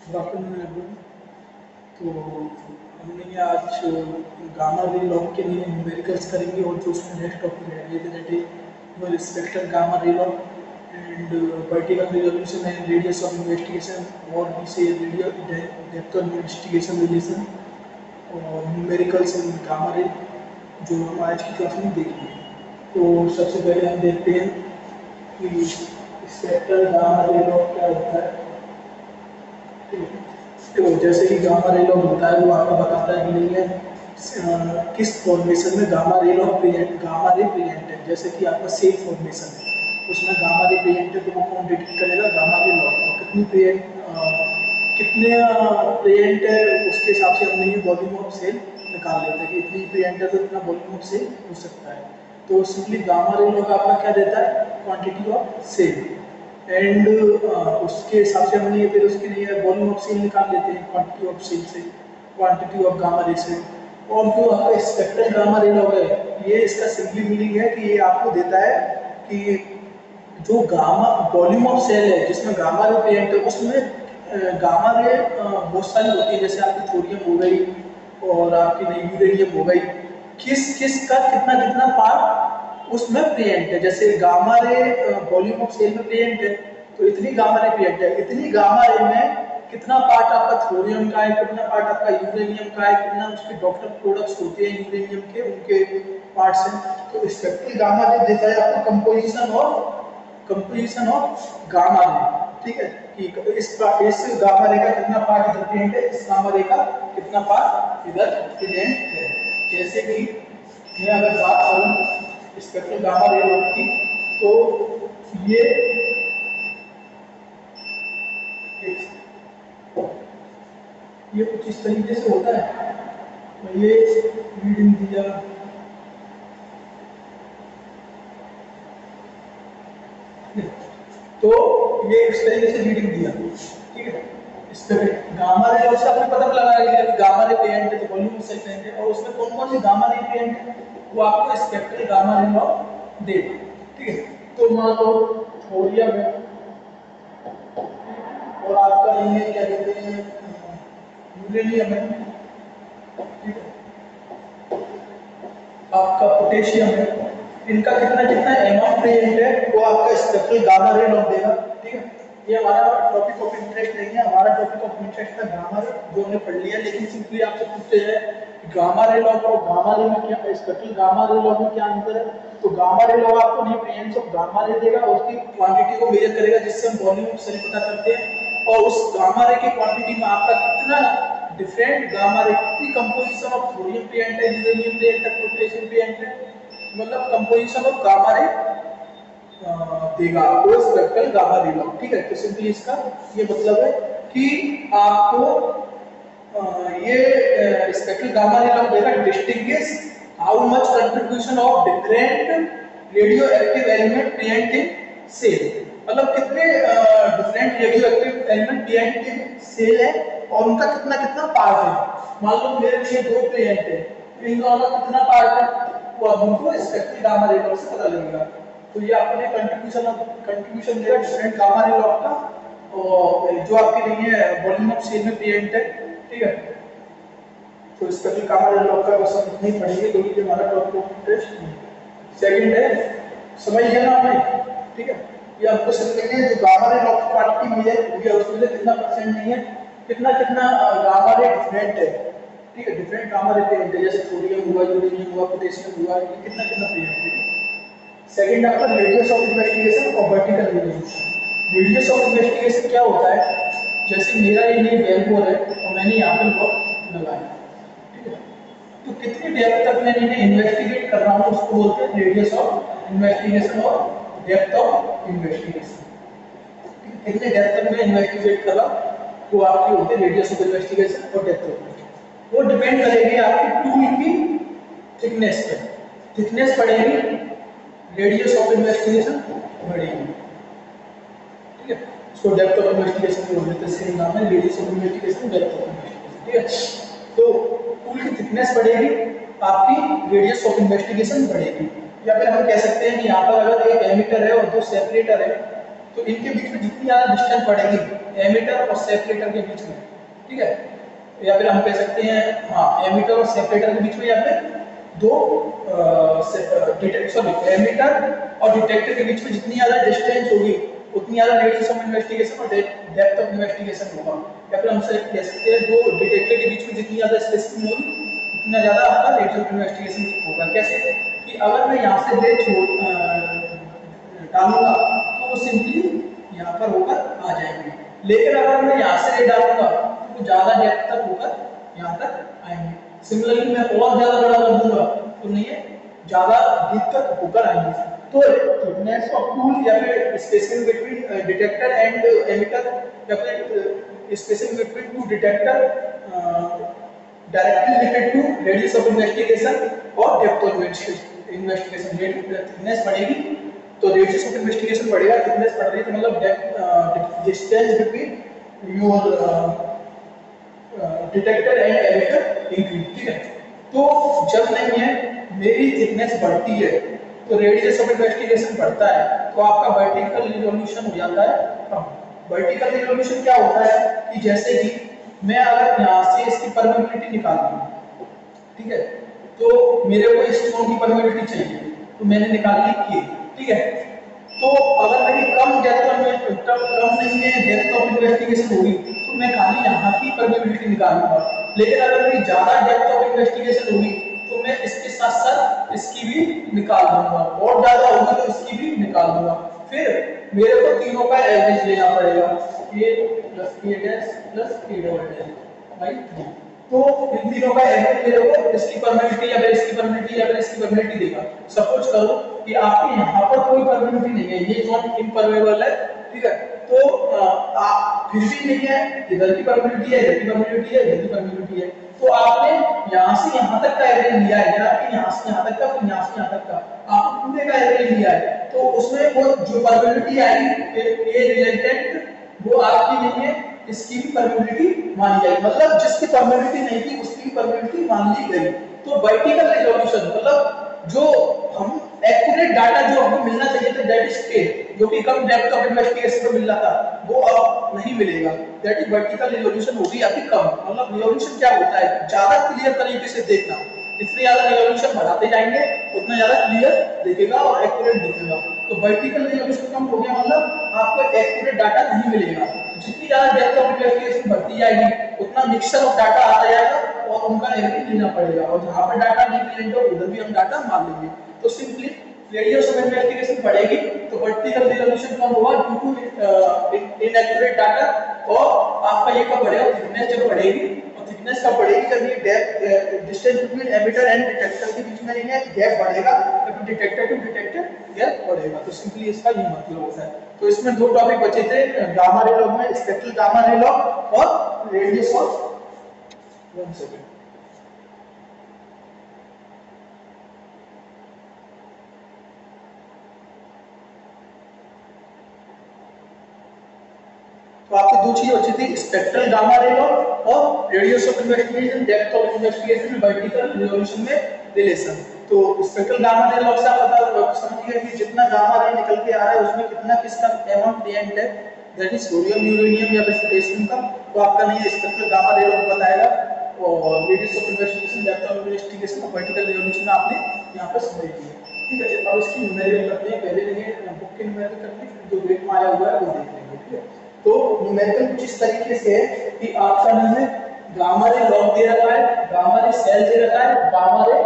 Good afternoon everyone. तो हमने ये आज गामा रे लॉ के लिए न्यूमेरिकल्स करेंगे और जो उसमें नेक्स्ट टॉपिक है ये that is respected gamma ray law and vertical resolution and radius of investigation और भी से radio depth of investigation relation और न्यूमेरिकल्स इन गामा रे जो हम आज की क्लास में देखेंगे। तो सबसे पहले हम देखते हैं कि रिस्पेक्टेड गामा रे लॉ क्या होता है। तो जैसे कि गामा रे लॉ होता है वो आपको बताता है कि नहीं है किस फॉर्मेशन में गामा रे प्रेजेंट है। जैसे कि आपका सेल फॉर्मेशन है उसमें गामा रे प्रेजेंट है, तो वो कौन डिटेक्ट करेगा? Gamma ray law. और कितने प्रेजेंट है उसके हिसाब से हमने ये वॉल्यूम ऑफ सेल निकाल लेते हैं कि इतनी प्रेजेंट है तो इतना वॉल्यूम ऑफ सेल हो सकता है। तो सिंपली गामा रे लॉ का अपना क्या देता है? क्वांटिटी ऑफ सेल एंड उसके हिसाब से हमने फिर उसके लिए वॉल्यूम ऑफ सेल निकाल लेते हैं क्वांटिटी ऑफ सेल से, क्वांटिटी ऑफ गामा रे से। और जो आपका स्पेक्ट्रल गामा रे लॉ है ये इसका सिंपली मीनिंग है कि ये आपको देता है कि जो गामा वॉल्यूम ऑफ सेल है जिसमें गामा रे प्रेजेंट है उसमें गामा रे बहुत सारी होती है, जैसे आपकी थोरियम हो गई और आपकी नई यूरेनियम हो गई। किस किस का कितना कितना पार्ट उसमें प्रेजेंट है। जैसे gamma ray volume of shale में प्रेजेंट है तो इतनी गामा रे प्रेजेंट है, इतनी गामा रे में कितना पार्ट आपका थोरियम का है, कितना पार्ट आपका यूरेनियम का है, कितना उसके डॉक्टर प्रोडक्ट्स होते हैं यूरेनियम के उनके पार्ट्स हैं। तो स्पेक्ट्रल गामा रे देता है आपको कंपोजिशन ऑफ गामा रे। ठीक है कि इस गामा रे का कितना पार्ट इधर प्रेजेंट है, इस गामा रे का कितना पार्ट इधर प्रेजेंट है। जैसे कि मैं अगर बात करूं स्पेक्ट्रल गामा रे लॉ की तो ये कुछ इस तरीके से होता है। तो ये रीडिंग दिया तो ये इस तरीके से रीडिंग दिया, ठीक है। इस तरह गामा रे से आपने पता लगा लिया कि गामा रे प्रेजेंट है तो वॉल्यूम सेल प्रेजेंट है, और उसमें कौन कौन सी गामा रे प्रेजेंट है वो आपको स्पेक्ट्रल गामा रे लॉ देगा, ठीक है। तो मान लो थोरियम है और आपका ये क्या कहते हैं यूरेनियम है, ठीक है, आपका पोटेशियम है। इनका कितना कितना अमाउंट प्रेजेंट है वो आपका स्पेक्ट्रल गामा रे लॉ देगा, ठीक है। ये हमारा टॉपिक ऑफ इंटरेस्ट नहीं है, हमारा टॉपिक ऑफ इंटरेस्ट है गामा रे जो हमने पढ़ लिया। लेकिन सिंपली आपसे पूछते हैं गामा रे लॉ और गामा रे में क्या, स्पेक्ट्रल गामा रे लॉ में क्या अंतर है? तो गामा रे लॉ आपको नहीं प्रेजेंस ऑफ गामा रे देगा, उसकी क्वांटिटी को मेजर करेगा जिससे हम वॉल्यूम ऑफ सेल पता करते हैं। और उस गामा रे की क्वांटिटी में आपका कितना डिफरेंट गामा रे, कितनी कंपोजिशन ऑफ थोरियम प्रेजेंट है, यूरेनियम प्रेजेंट है, पोटेशियम प्रेजेंट है, मतलब कंपोजिशन ऑफ गामा रे देगा वो स्पेक्ट्रल गामा रे लॉ, ठीक है। तो सिंपली इसका ये मतलब है कि आपको ये स्पेक्ट्रल गामा रे लॉ देगा distinguish how much contribution of different radioactive element present in shale, मतलब कितने different radioactive element present in shale है और उनका कितना कितना पार्ट है। मान लो मेरे लिए दो प्रेजेंट है, इन दोनों का कितना पार्ट है वो अब हमको स्पेक्ट्रल गामा रे लॉ से पता लगेगा। तो ये अपने कंट्रीब्यूशन देगा डिफरेंट गामा रे लॉ का और जो आपके लिए वॉल्यूम ऑफ सेल में प्रेजेंट है, ठीक है। तो स्पेक्ट्रल गामा रे लॉ का बस हम इतना ही पढ़ेंगे क्योंकि ये हमारा टॉपिक ऑफ इंटरेस्ट है। सेकंड है, समझ गया ना आपने, ठीक है। ये आपको समझेंगे जो गामा रे लॉ की क्वांटिटी मेजर हो गया उसमें कितना परसेंट नहीं है, कितना कितना गामा रे डिफरेंट है, ठीक है। डिफरेंट गामा रे प्रेजेंट है, जैसे थोरियम हुआ, यूरेनियम हुआ, पोटेशियम हुआ, ये कितना कितना प्रेजेंट है। सेकंड आपका रेडियस ऑफ इन्वेस्टिगेशन और vertical resolution. Radius of investigation क्या होता है? जैसे मेरा ये नहीं बेलबोर है और मैंने यहाँ पे ब्लॉक लगाया, ठीक है, तो कितनी डेप्थ तक मैं इन्हें इन्वेस्टिगेट कर रहा हूँ उसको बोलते हैं रेडियस ऑफ इन्वेस्टिगेशन और डेप्थ ऑफ इन्वेस्टिगेशन। कितने डेप्थ तक मैं इन्वेस्टिगेट कर रहा हूँ वो आपकी होती है रेडियस ऑफ इन्वेस्टिगेशन और डेप्थ ऑफ इन्वेस्टिगेशन। वो डिपेंड करेगी आपकी टूल की थिकनेस पे, थिकनेस बढ़ेगी रेडियस ऑफ इन्वेस्टिगेशन बढ़ेगी, ठीक है। इसको डेप्थ ऑफ इन्वेस्टिगेशन भी बोलते हैं, सेम नाम है radius of investigation, depth of investigation, ठीक है। तो टूल की थिकनेस बढ़ेगी आपकी रेडियस ऑफ इन्वेस्टिगेशन बढ़ेगी। या फिर हम कह सकते हैं कि यहाँ पर अगर एक एमिटर है और दो सेपरेटर है तो इनके बीच में जितनी ज्यादा डिस्टेंस बढ़ेगी एमिटर और सेपरेटर के बीच में, ठीक है, या फिर हम कह सकते हैं हाँ एमिटर और सेपरेटर के बीच में, या फिर दो एमिटर और डिटेक्टर के बीच में जितनी ज्यादा डिस्टेंस होगी उतनी ज्यादा रेडियस ऑफ इन्वेस्टिगेशन और डेप्थ ऑफ इन्वेस्टिगेशन होगा, या फिर हम कह सकते हैं दो डिटेक्टर के बीच में जितनी ज्यादा स्पेसिंग होगी उतना ज्यादा आपका रेडियस ऑफ इन्वेस्टिगेशन होगा। कैसे कि अगर मैं यहाँ से रे डालूंगा तो वो सिंपली यहाँ पर होकर आ जाएंगे, लेकिन अगर मैं यहाँ से रे डालूंगा तो वो ज्यादा डेप्थ तक होकर यहाँ तक आएंगे। सिमिलरली मैं और ज्यादा बड़ा कर दूंगा तो नहीं है ज्यादा डीप तक होकर आएंगे। तो थिकनेस ऑफ टूल या फिर spacing between detector and emitter या फिर spacing between two detector directly related to radius of investigation और डेप्थ ऑफ इन्वेस्टिगेशन। थिकनेस बढ़ेगी तो रेडियस ऑफ इन्वेस्टिगेशन बढ़ेगा, थिकनेस बढ़ रही है तो मतलब distance between your detector and emitter increase, ठीक है। तो जब नहीं है मेरी थिकनेस बढ़ती है तो रेडियस ऑफ इन्वेस्टिगेशन बढ़ता है, तो आपका वर्टिकल रिजोल्यूशन हो जाता है कम। वर्टिकल रिजोल्यूशन क्या होता है कि जैसे कि मैं अगर यहाँ से इसकी परमेबिलिटी निकाल लूँ, ठीक है, तो मेरे को इस स्टोन की परमेबिलिटी चाहिए तो मैंने निकाल ली ये, ठीक है। तो अगर मेरी कम कम नहीं है डेप्थ ऑफ इन्वेस्टिगेशन होगी तो मैं खाली यहाँ की परमेबिलिटी निकालूंगा, लेकिन अगर मेरी ज्यादा डेप्थ ऑफ इन्वेस्टिगेशन होगी तो मैं इसके साथ साथ इसकी भी निकाल दूंगा, और ज्यादा होगी तो इसकी भी निकाल दूंगा। फिर मेरे को तीनों का एवरेज लेना पड़ेगा, a plus a dash plus a double dash by 3। तो इन तीनों का एवरेज मेरे को इसकी परमेबिलिटी या फिर इसकी परमेबिलिटी या फिर इसकी परमेबिलिटी देगा। सपोज करो कि आपके यहाँ पर कोई परमेबिलिटी नहीं है, ये जोन इम्परमेबल है, ठीक है, तो आप फिर भी नहीं है, इधर की परमेबिलिटी है, इधर की परमेबिलिटी है, इधर की परमेबिलिटी है, तो आपने यहाँ से यहाँ तक का एवरेज लिया है, या फिर यहाँ से यहाँ तक का, फिर यहाँ से यहाँ तक का, आपने पूरे का एवरेज लिया है, तो उसमें वो जो परमेबिलिटी आएगी ये रिलेटेड वो आपकी नहीं है, इसकी भी परमेबिलिटी मानी जाएगी, मतलब जिसकी परमेबिलिटी नहीं थी उसकी परमेबिलिटी मान ली गई। तो वर्टिकल रिजोल्यूशन मतलब जो हम एक्यूरेट डाटा जो हमको मिलना चाहिए था दैट इज के, जो कि कम डेप्थ ऑफ इन्वेस्टिगेशन में मिल रहा था वो अब नहीं मिलेगा, दैट इज वर्टिकल रिजोल्यूशन होगी अभी कम। मतलब रिजोल्यूशन क्या होता है, ज्यादा क्लियर तरीके से देखना, जितनी ज्यादा रिजोल्यूशन बढ़ाते जाएंगे उतना ज्यादा क्लियर दिखेगा और एक्यूरेट दिखेगा। तो वर्टिकल रिजोल्यूशन कम हो गया मतलब आपको एक्यूरेट डाटा नहीं मिलेगा, जितनी ज्यादा डेप्थ ऑफ इन्वेस्टिगेशन बढ़ती जाएगी उतना मिक्सचर ऑफ डाटा आता जाएगा और उनका एवरेज लेना पड़ेगा, और जहां पर डाटा नहीं मिलेगा उधर भी हम डाटा मान लेंगे। तो सिंपली रेडियस ऑफ इन्वेस्टिगेशन बढ़ेगी तो वर्टिकल रिजोल्यूशन कम होगा ड्यू टू इनएक्यूरेट डाटा, और आपका ये कब बढ़ेगा, थिकनेस जब बढ़ेगी, और थिकनेस कब बढ़ेगी जब ये gap distance between emitter and detector के बीच में नहीं है गैप बढ़ेगा, तो डिटेक्टर टू डिटेक्टर गैप बढ़ेगा। तो सिंपली इसका ये मतलब होता है। तो इसमें दो टॉपिक बचे थे, गामा रे लॉ में स्पेक्ट्रल गामा रे लॉ और रेडियस ऑफ 1 सेकंड। तो आपकी दो चीजें बची थी, स्पेक्ट्रल गामा रे लॉ और radius of investigation, depth of investigation, vertical resolution में रिलेशन। तो स्पेक्ट्रल गामा रे लॉ से आप पता समझिए कि जितना गामा रे निकल के आ रहा है उसमें कितना किसका अमाउंट रिएक्ट है, दैट इज सोडियम यूरेनियम या पोटेशियम का, तो आपका नहीं है स्पेक्ट्रल गामा रे लॉ बताएगा, और radius of investigation, depth of investigation और वर्टिकल रिजोल्यूशन आपने यहां पर समझ लिया, ठीक है। अब इसकी न्यूमेरिकल करते हैं, पहले देखिए बुक के न्यूमेरिकल करते हैं, जो ग्रेड में आया हुआ है वो देख लेंगे, ठीक है। तो न्यूमेरिकल कुछ इस तरीके से है कि आपका नाम है गामा रे लॉग दे रखा है, गामा रे सेल दे रखा है, गामा रे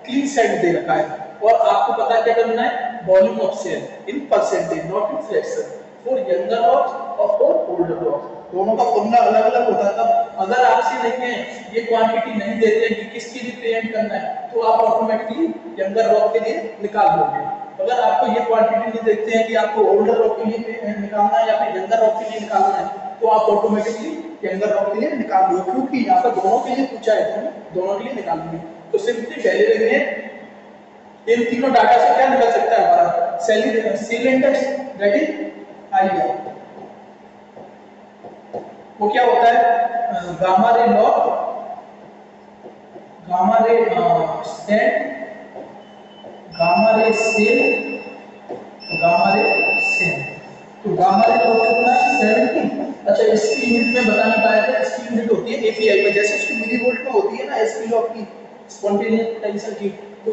क्लीन सेट दे रखा है, और आपको पता क्या करना है, volume of shale in percentage not in fraction for younger rocks और फॉर ओल्डर रॉक्स, दोनों का फॉर्मूला अलग अलग होता था। अगर आपसे नहीं है ये क्वांटिटी नहीं देते हैं कि किसके लिए पेमेंट करना है तो आप ऑटोमेटिकली यंगर रॉक के लिए निकाल लोगे। अगर आपको ये क्वांटिटी नहीं देखते हैं कि आपको ओल्डर रॉक के लिए निकालना है या फिर यंगर रॉक के लिए निकालना है तो आप ऑटोमेटिकली यंगर रॉक के लिए निकाल दोगे, क्योंकि यहाँ पर दोनों के लिए पूछा है तो दोनों के लिए निकालेंगे। तो सिंपली पहले देखते हैं इन तीनों डाटा से क्या निकल सकता है हमारा shale index that is IR, वो क्या होता है gamma ray log, gamma ray sand, gamma ray shale, gamma ray shale. तो गामा रे लॉग कितना है 70। अच्छा इसकी यूनिट में बता नहीं पाया था, इसकी यूनिट होती है एपीआई में, जैसे उसकी मिलीवोल्ट में होती है ना एसपी लॉग की स्पॉन्टेनियस पोटेंशियल की, तो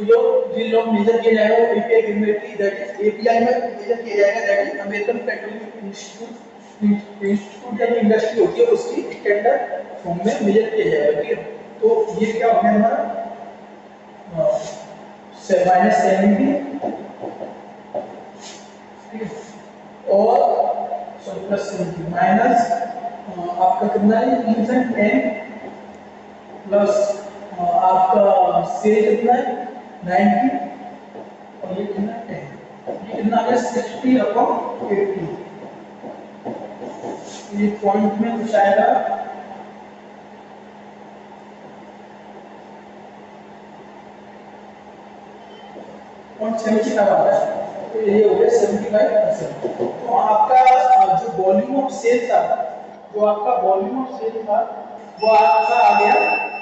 ये लॉग मेजर किया जाएगा वो एपीआई गिरमेट्री दैट इज एपीआई में मेजर किया जाएगा, that is American petroleum institute या इंडस्ट्री होती है उसकी स्टैंडर्ड फॉर्म में मेजर किया जाएगा। ठीक है, तो ये क्या हो गया हमारा -70 और +70 माइनस आपका कितना है 10 प्लस आपका सेल कितना है 90 और ये कितना है 10, ये कितना है 60/80। ये पॉइंट में कुछ आएगा 0.75 आता है, तो ये हो गया 75%। तो आपका जो वॉल्यूम ऑफ सेल था, जो आपका वॉल्यूम ऑफ सेल था वो आपका आ गया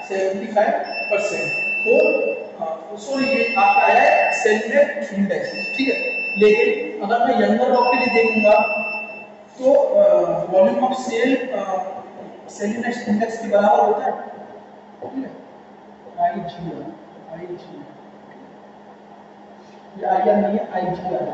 75%। और सॉरी ये आपका आया है सेलिनेट इंडेक्स। ठीक है, लेकिन अगर मैं यंगर लॉग के लिए देखूंगा तो वॉल्यूम ऑफ सेल सेलिनेट इंडेक्स के बराबर होता है। ठीक है, IG ये आईआर नहीं है, आईजीआर।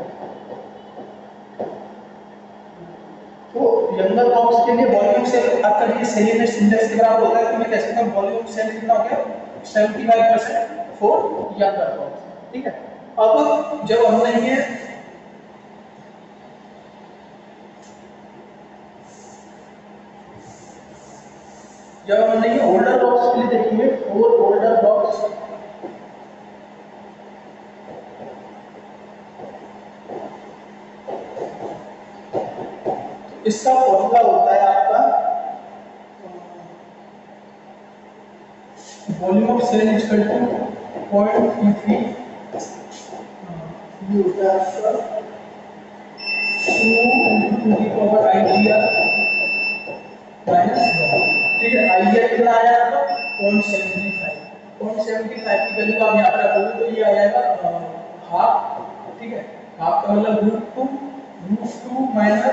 तो यंगर लॉग्स के लिए वॉल्यूम सेल आपका ये सेलिनेट इंडेक्स के बराबर होता है, तो मैं कह सकता हूं वॉल्यूम सेल कितना हो गया 75% फॉर यंगर लॉग्स। ठीक है, अब जब हम लेंगे ओल्डर लॉग्स के लिए देखेंगे, फॉर ओल्डर लॉग्स इसका फॉर्मूला होता है आपका volume of shale equal to 0.33 ये होता है आपका 2 × 10⁻⁻⁰ ठीक है, आईजीआर कितना आया आपका 0.75 की वैल्यू आप यहाँ पर रखोगे तो ये आ जाएगा हाफ। ठीक है, हाफ का मतलब √2 -1 ×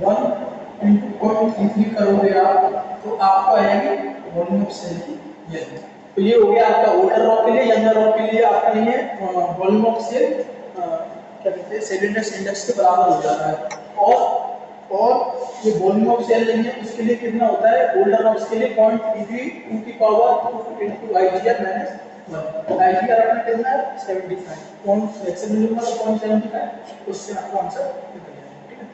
0.33 करोगे आप तो आपको आएगी वॉल्यूम ऑफ सेल की वैल्यू। तो ये हो गया आपका ओल्डर लॉग के लिए। यंगर लॉग के लिए आपका ये वॉल्यूम ऑफ सेल क्या कहते हैं सेलिनेट इंडेक्स के बराबर हो जाता है। और ये वॉल्यूम ऑफ सेल लेंगे उसके लिए कितना होता है ओल्डर लॉग्स के लिए 0.33 × 2 × IGR - 1। IGR अपना कितना है 75 पॉइंट एक्सेल मिलूंगा तो 0.75 उससे आपको आंसर निकल जाएगा। ठीक है,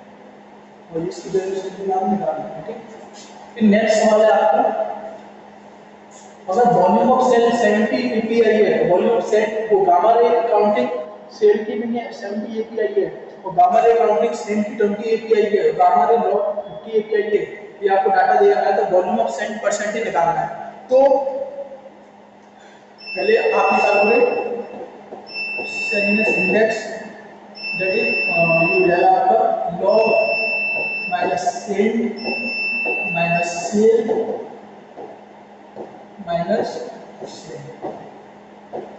और इसकी वैल्यू से दिमाग निकालना है। ठीक, फिर नेक्स्ट सवाल है आपका, अगर वॉल्यूम ऑफ सेल 70 API है, वॉल्यूम ऑफ सेल वो गामा रे काउंटिंग सेल की नहीं है 70 API है, और गामा रे काउंटिंग सेल की 20 API है, गामा रे लॉग 50 API है, ये आपको डाटा दिया गया है। तो वॉल्यूम ऑफ सेल परसेंटेज निकालना है। तो पहले आप निकालोगे सेलिनेट इंडेक्स दैट इज ये हो जाएगा आपका log minus cell minus cell minus cell,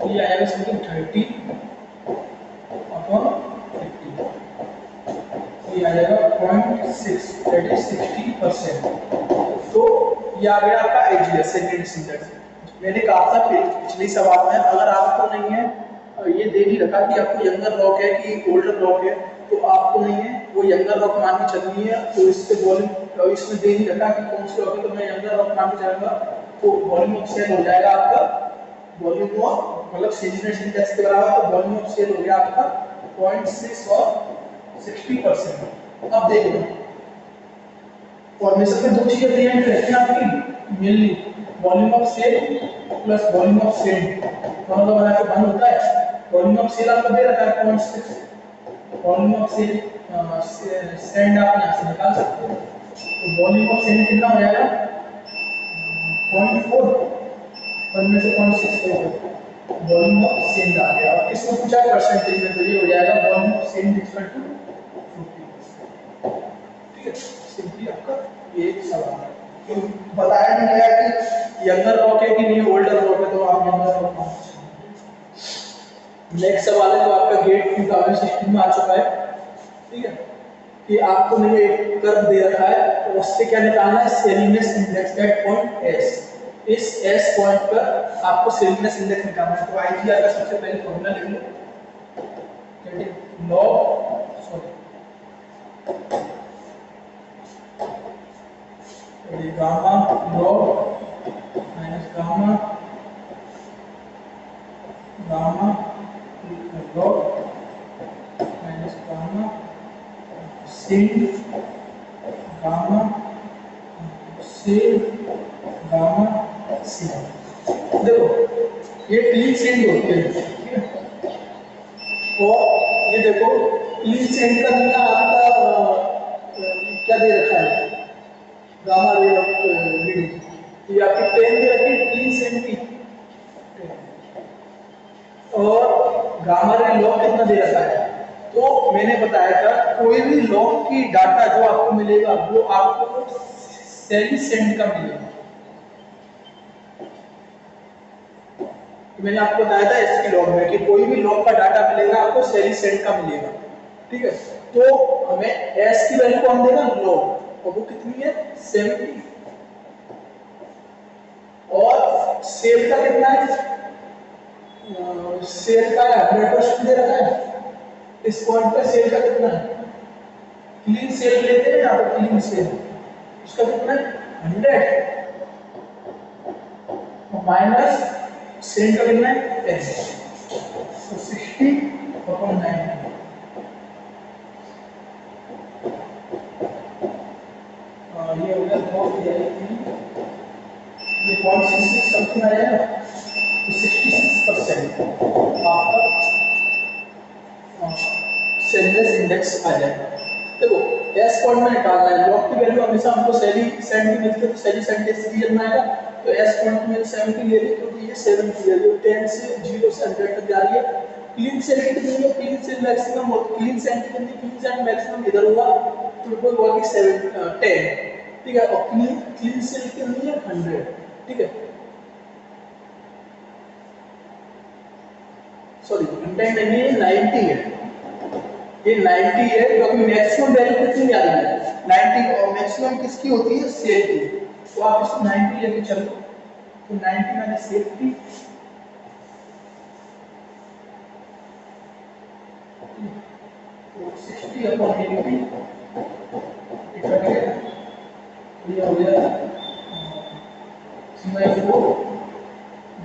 ये आएगा समथिंग 30/50, ये आ जाएगा 0.6 दैट इज 60%। तो ये आ गया आपका आईजीआर सेलिनेट इंडेक्स। मैंने कहा था पिछले सवाल में अगर आपको नहीं है ये दे ही रखा कि आपको यंगर लॉग है कि ओल्डर लॉग है, तो आपको नहीं है वो यंगर लॉग मान के चलनी है। तो इससे वॉल्यूम इसमें दे ही रखा कि कौन सी लॉग है, तो मैं यंगर लॉग मान के चलूंगा। तो वॉल्यूम ऑफ सेल हो जाएगा आपका वॉल्यूम ऑफ मतलब सेलिनेट इंडेक्स के बराबर, तो वॉल्यूम ऑफ सेल हो गया आपका 0.6 और 60%। अब देखो फॉर्मेशन में दो चीजें दी रहती हैं आपकी mainly, volume of shale plus volume of shale दोनों का बना के बन होता है। वॉल्यूम ऑफ सेल आपको दे रखा है 0.6, वॉल्यूम ऑफ सेल सेंड आप यहां से निकाल सकते हो। तो वॉल्यूम ऑफ सेल कितना हो जाएगा 0.4 और में से 0.6 को वॉल्यूम ऑफ सेल आ गया। और इसको पूछा परसेंटेज में, तो ये हो जाएगा volume of shale equal to 50%। ठीक है, सिंपली आपका ये सवाल है। तो बताया नहीं गया कि यंगर लॉग है कि नहीं ओल्डर लॉग है, तो आप यंगर लॉग मान सकते। नेक्स्ट सवाल है जो आपका गेट 2016 में आ चुका है। ठीक है, कि आपको मैंने एक कर्व दे रखा है, तो उससे क्या निकालना है, सेलिनेस इंडेक्स एट पॉइंट एस। इस एस पॉइंट पर आपको सेलिनेस इंडेक्स निकालना है। तो आईजीआर का सबसे पहले फॉर्मूला लिख लो, log sorry gamma log minus gamma gamma log minus gamma sin gamma sin gamma sin। देखो ये क्लीन सेंड होती है, ठीक है। और ये देखो क्लीन सेंड का बिना आपका क्या दे रखा है, गामा रे रीडिंग ये आपकी 10 दे रखी है क्लीन सेंड की, और गामा रे लॉग कितना दे रखा है। तो मैंने बताया था कोई भी लॉग की डाटा जो आपको मिलेगा वो आपको सेली सेंड का मिलेगा। मैंने आपको बताया था इसकी लॉग में कि कोई भी लॉग का डाटा मिलेगा आपको सेली सेंड का मिलेगा, ठीक है। तो हमें एस की वैल्यू कौन देगा, लॉग, और वो कितनी है 70, और सेल का कितना है, सेल का 100% दे रखा है। इस पॉइंट पे सेल का कितना है, क्लीन सेल लेते हैं यहाँ पर, क्लीन सेल उसका कितना है 100, माइनस सेल का कितना है 10, तो 60/90। ये हो गया बहुत ये 0.66 समथिंग आ जाएगा, तो 66% आपका सेलिनेस इंडेक्स आ जाएगा। देखो एस पॉइंट में निकालना है, लॉग की वैल्यू हमेशा हमको सेली सेंड की मिलती है, तो सेली सेंड से लेना आएगा। तो एस पॉइंट में 70 ले ली क्योंकि ये 70 है, जो 10 से 0 से 100 तक जा रही है। क्लीन सेल कितनी है, क्लीन सेल मैक्सिमम और क्लीन सेंड कितनी, क्लीन सेंड मैक्सिमम इधर हुआ तो वो हुआ कि 10, ठीक है। और क्लीन सेल कितनी है 100, ठीक है। सॉरी 100 नहीं है 90 है, ये 90 है क्योंकि मैक्सिमम वैल्यू कितनी आ रही है 90, और मैक्सिमम किसकी होती है, सेल की। तो आप इसको 90 लेके चलो, तो 90 माइनस 80 तो 60/80 ये हो गया C/4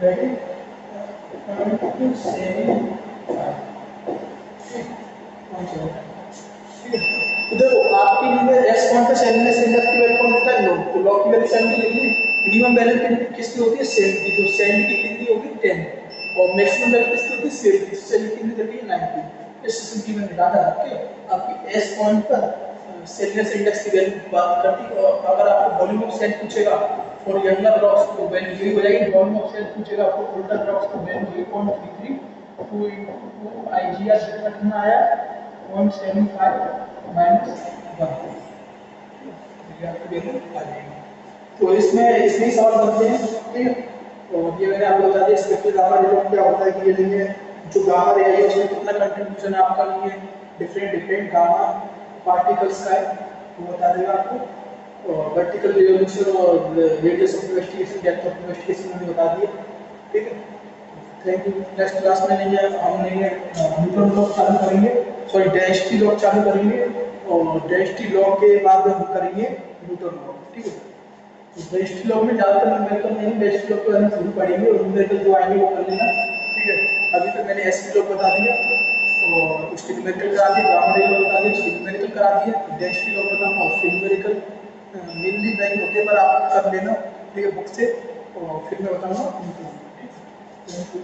दैट इज 0.75, ठीक है। तो देखो आपके लिए एस पॉइंट पे सेलिनेस इंडेक्स की वैल्यू कौन देता है, लॉग, तो लॉग की वैल्यू 70 लिख ली। मिनिमम वैल्यू किसकी होती है, सेल की, तो सेल की कितनी होगी 10, और मैक्सिमम वैल्यू किसकी होती है, सेल की, सेल की कितनी होती है 90। इस सिस्टम की मैंने डाटा रख के आपकी एस पॉइंट पर सेलिनेस इंडेक्स की वैल्यू बात करती। और अगर आपको वॉल्यूम ऑफ सेल पूछेगा फॉर यंगर ब्लॉक्स तो वैल्यू यही हो जाएगी, वॉल्यूम ऑफ सेल पूछेगा फॉर ओल्डर ब्लॉक्स तो वैल्यू 8.33, 2 * आईजीआर कितना आया 0.75 माइनस 1, तो इसमें ही सवाल बनते हैं, ठीक है। और ये मैंने आपको बता दिया स्पेक्ट्रल गामा रे लॉग क्या होता है कि ये लिए जो गामा रे है उसमें कितना कंट्रीब्यूशन है आपका लिए डिफरेंट गामा पार्टिकल्स का है, वो बता देगा आपको। और वर्टिकल रिजोल्यूशन और radius of investigation, depth of investigation मैंने बता दिया, ठीक है। Thank you. नेक्स्ट क्लास में हम न्यूटन लॉ चालू करेंगे, सॉरी डेंसिटी लॉ चालू करेंगे, और डेंसिटी लॉ के बाद हम करेंगे न्यूटन लॉ, ठीक है। तो डेंसिटी लॉ में ज़्यादातर न्यूमेरिकल नहीं, डेंसिटी लॉ को हम शुरू पढ़ेंगे और न्यूमेरिकल जो आएंगे वो कर लेना, ठीक है। अभी तक मैंने एसपी लॉ बता दिया और उसके न्यूमेरिकल करा दिया, गामा रे लॉ बता दिया उसके न्यूमेरिकल करा दिया, डेंसिटी लॉ बताऊंगा उसके न्यूमेरिकल मेनली नहीं होते पर आप कर लेना, ठीक है, बुक से। और फिर मैं बताऊंगा न्यूटन, ठीक है। Thank you.